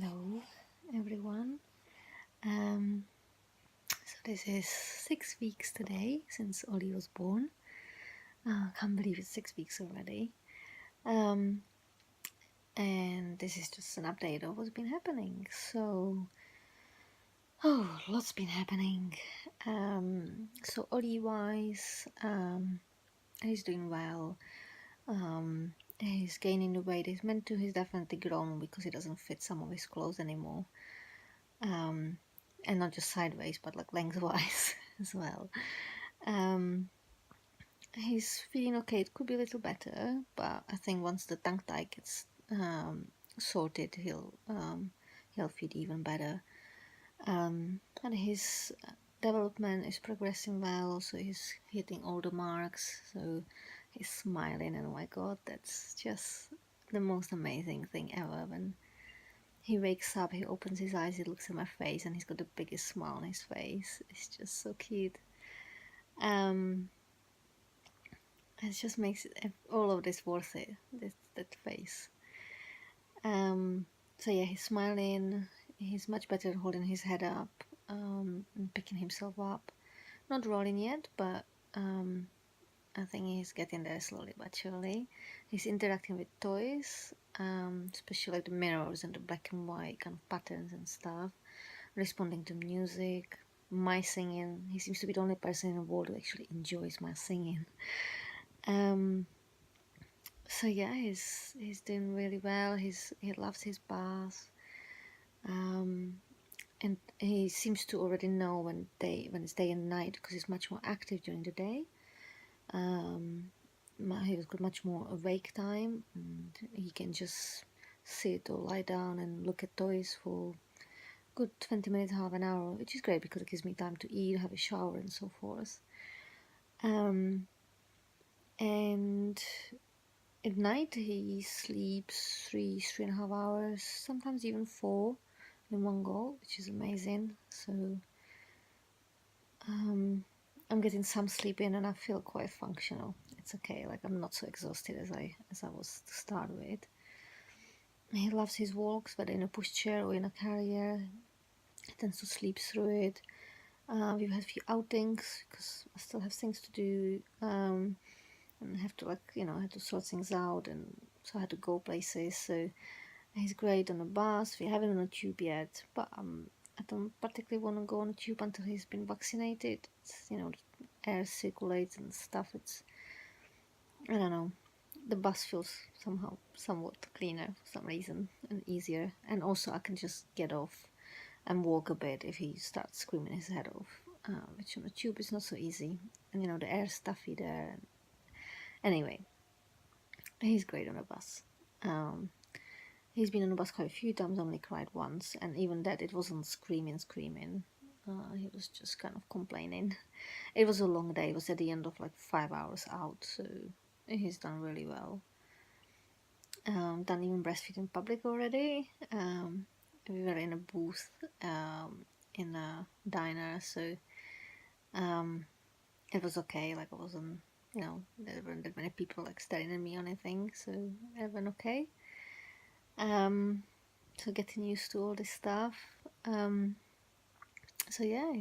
Hello, everyone. Um, so this is 6 weeks today since Ollie was born. Can't believe it's 6 weeks already. Um, and this is just an update of what's been happening. Lots been happening. So Ollie-wise, he's doing well. He's gaining the weight he's meant to. He's definitely grown because he doesn't fit some of his clothes anymore. And not just sideways, but like lengthwise as well. He's feeling okay. It could be a little better, but I think once the tongue tie gets sorted, he'll fit even better. And his development is progressing well. So he's hitting all the marks. So he's smiling, and oh my god, that's just the most amazing thing ever. When he wakes up, he opens his eyes, he looks at my face, and he's got the biggest smile on his face. It's just so cute. It just makes all of this worth it. That face. So yeah, he's smiling. He's much better at holding his head up and picking himself up. Not rolling yet, but I think he's getting there slowly but surely. He's interacting with toys, especially like the mirrors and the black and white kind of patterns and stuff. Responding to music, my singing. He seems to be the only person in the world who actually enjoys my singing. So yeah, he's doing really well. He loves his bath, and he seems to already know when it's day and night because he's much more active during the day. He's got much more awake time, and he can just sit or lie down and look at toys for good 20 minutes, half an hour, which is great because it gives me time to eat, have a shower, and so forth. And at night he sleeps 3.5 hours, sometimes even 4 in one go, which is amazing. So I'm getting some sleep in, and I feel quite functional. It's okay. Like I'm not so exhausted as I was to start with. He loves his walks, whether in a pushchair or in a carrier. He tends to sleep through it. We've had a few outings because I still have things to do, and I have to I had to sort things out, and so I had to go places. So he's great on a bus. We haven't on a tube yet, but I don't particularly want to go on a tube until he's been vaccinated. The air circulates and stuff. I don't know. The bus feels somehow somewhat cleaner for some reason and easier, and also I can just get off and walk a bit if he starts screaming his head off, which on a tube is not so easy. And the air's stuffy there. Anyway, he's great on a bus. He's been on a bus quite a few times, only cried once, and even that it wasn't screaming. He was just kind of complaining. It was a long day. It was at the end of like 5 hours out, so he's done really well. Done even breastfeed in public already. We were in a booth in a diner, so it was okay. Like I wasn't, there weren't that many people like staring at me or anything, so it went okay. So getting used to all this stuff. So yeah,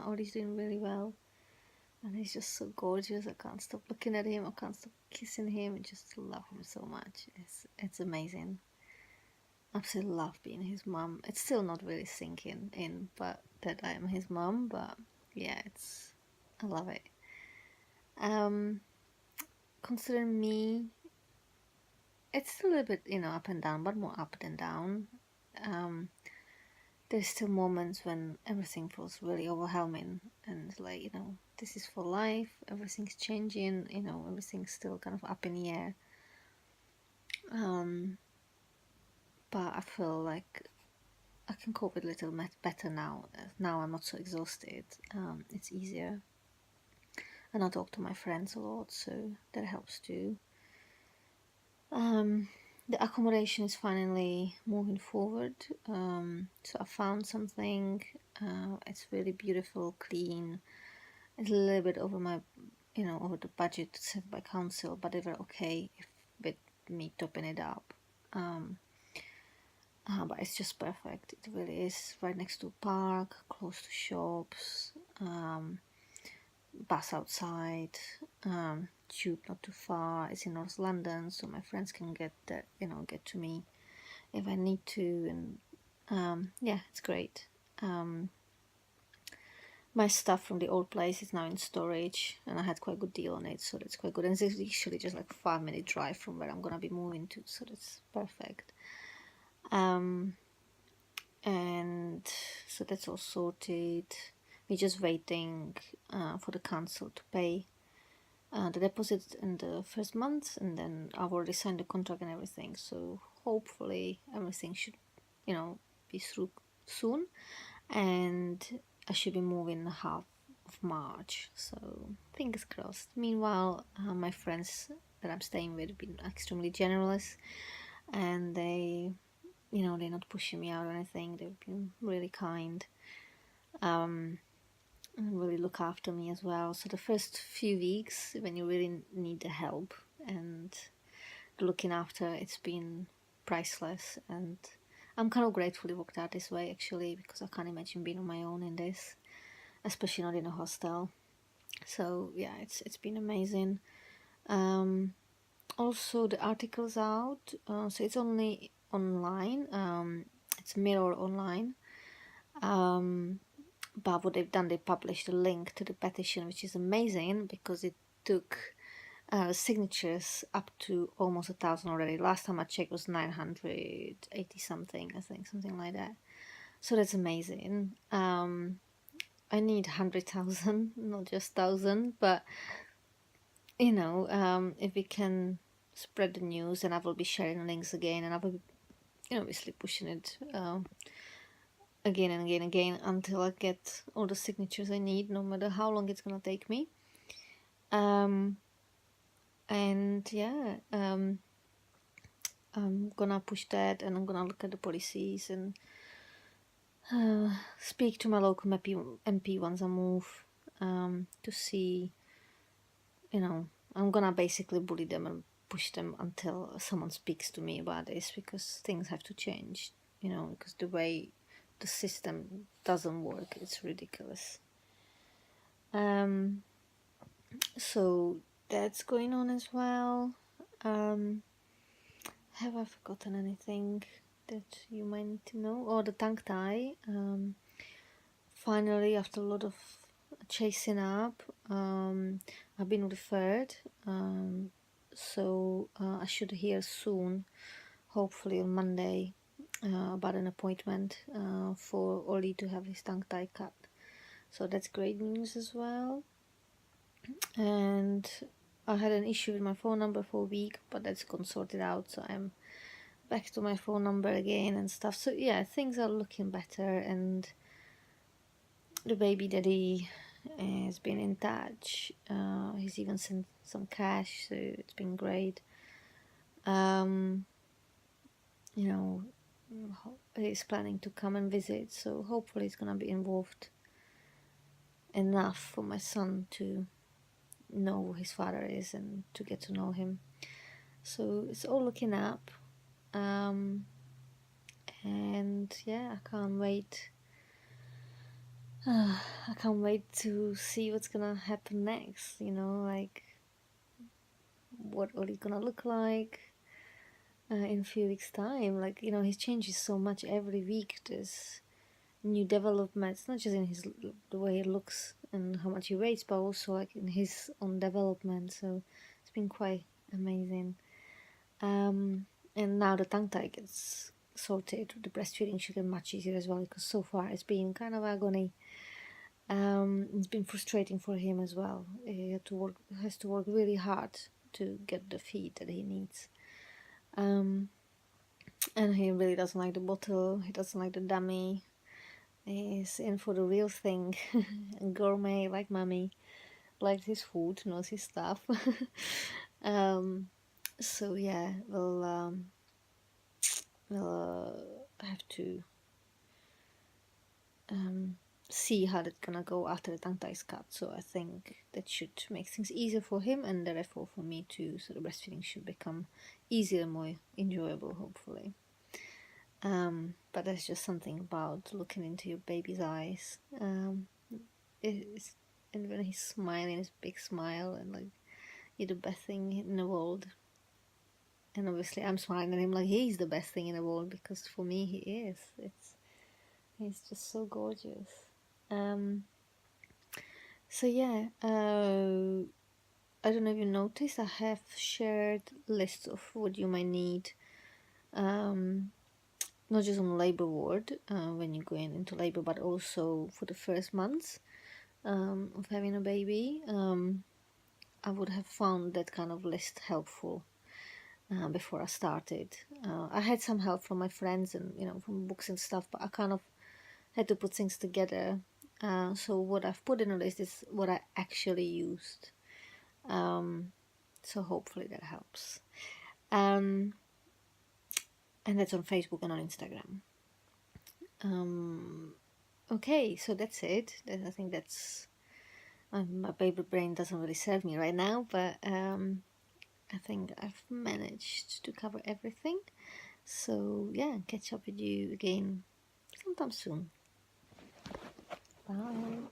Ollie's doing really well, and he's just so gorgeous. I can't stop looking at him. I can't stop kissing him. I just love him so much. It's amazing. Absolutely love being his mum. It's still not really sinking in, but that I am his mum. But yeah, I love it. Considering me, it's still a little bit up and down, but more up than down. There's still moments when everything feels really overwhelming, and like this is for life. Everything's changing. Everything's still kind of up in the air. But I feel like I can cope with a little better now. Now I'm not so exhausted. It's easier, and I talk to my friends a lot, so that helps too. The accommodation is finally moving forward. So I found something. It's really beautiful, clean. It's a little bit over over the budget set by council, but they were okay with me topping it up. but it's just perfect. It really is right next to a park, close to shops, bus outside, tube not too far. It's in North London, so my friends can get there, get to me if I need to, and yeah, it's great. My stuff from the old place is now in storage, and I had quite a good deal on it, so that's quite good. And it's literally just like a 5-minute drive from where I'm gonna be moving to, so that's perfect. And so that's all sorted. We're just waiting for the council to pay the deposit in the first month, and then I've already signed the contract and everything, so hopefully everything should be through soon, and I should be moving half of March, so fingers crossed. Meanwhile, my friends that I'm staying with have been extremely generous, and they're not pushing me out or anything. They've been really kind, and really look after me as well. So the first few weeks, when you really need the help and the looking after, it's been priceless, and I'm kind of grateful it worked out this way, actually, because I can't imagine being on my own in this, especially not in a hostel. So yeah, it's been amazing. Also, the article's out, so it's only online. It's Mirror Online. But what they've done, they published a link to the petition, which is amazing because it took signatures up to almost 1,000 already. Last time I checked was 980 something, I think, something like that. So that's amazing. I need 100,000, not just 1,000, but if we can spread the news, and I will be sharing links again, and I will be obviously pushing it again and again and again until I get all the signatures I need, no matter how long it's gonna take me. And yeah, I'm gonna push that, and I'm gonna look at the policies and speak to my local MP once I move, to see, I'm gonna basically bully them and push them until someone speaks to me about this, because things have to change, because the way the system doesn't work, it's ridiculous. So that's going on as well. Have I forgotten anything that you might need to know? Oh, the tongue tie. Finally, after a lot of chasing up, I've been referred. So I should hear soon, hopefully on Monday, about an appointment for Oli to have his tongue tie cut. So that's great news as well. And I had an issue with my phone number for a week, but that's gone sorted out, so I'm back to my phone number again and stuff. So yeah, things are looking better, and the baby daddy has been in touch. He's even sent some cash, so it's been great. He's planning to come and visit, so hopefully he's gonna be involved enough for my son to know who his father is and to get to know him. So it's all looking up. And yeah, I can't wait. I can't wait to see what's gonna happen next. Like what Oli's gonna look like in a few weeks' time. Like he changes so much every week. There's new developments, not just in the way he looks and how much he weighs, but also like in his own development. So it's been quite amazing. And now the tongue tie gets sorted. The breastfeeding should get much easier as well, because so far it's been kind of agony. It's been frustrating for him as well. He has to work really hard to get the feed that he needs. And he really doesn't like the bottle. He doesn't like the dummy. He's in for the real thing. Gourmet, like mommy, likes his food, knows his stuff. So yeah, we'll have to see how that's gonna go after the tongue tie is cut. So I think that should make things easier for him, and therefore for me too. So the breastfeeding should become easier and more enjoyable, hopefully. But there's just something about looking into your baby's eyes. It's, and when he's smiling, his big smile, and like, you're the best thing in the world. And obviously, I'm smiling at him like he's the best thing in the world, because for me, he is. He's just so gorgeous. So yeah, I don't know if you noticed, I have shared lists of what you might need, not just on labor ward when you're going into labor, but also for the first months of having a baby. I would have found that kind of list helpful before I started. I had some help from my friends and from books and stuff, but I kind of had to put things together. So what I've put in a list is what I actually used. So hopefully that helps. And that's on Facebook and on Instagram. Okay, so that's it. I think that's my baby brain doesn't really serve me right now, but I think I've managed to cover everything. So yeah, catch up with you again sometime soon. Bye.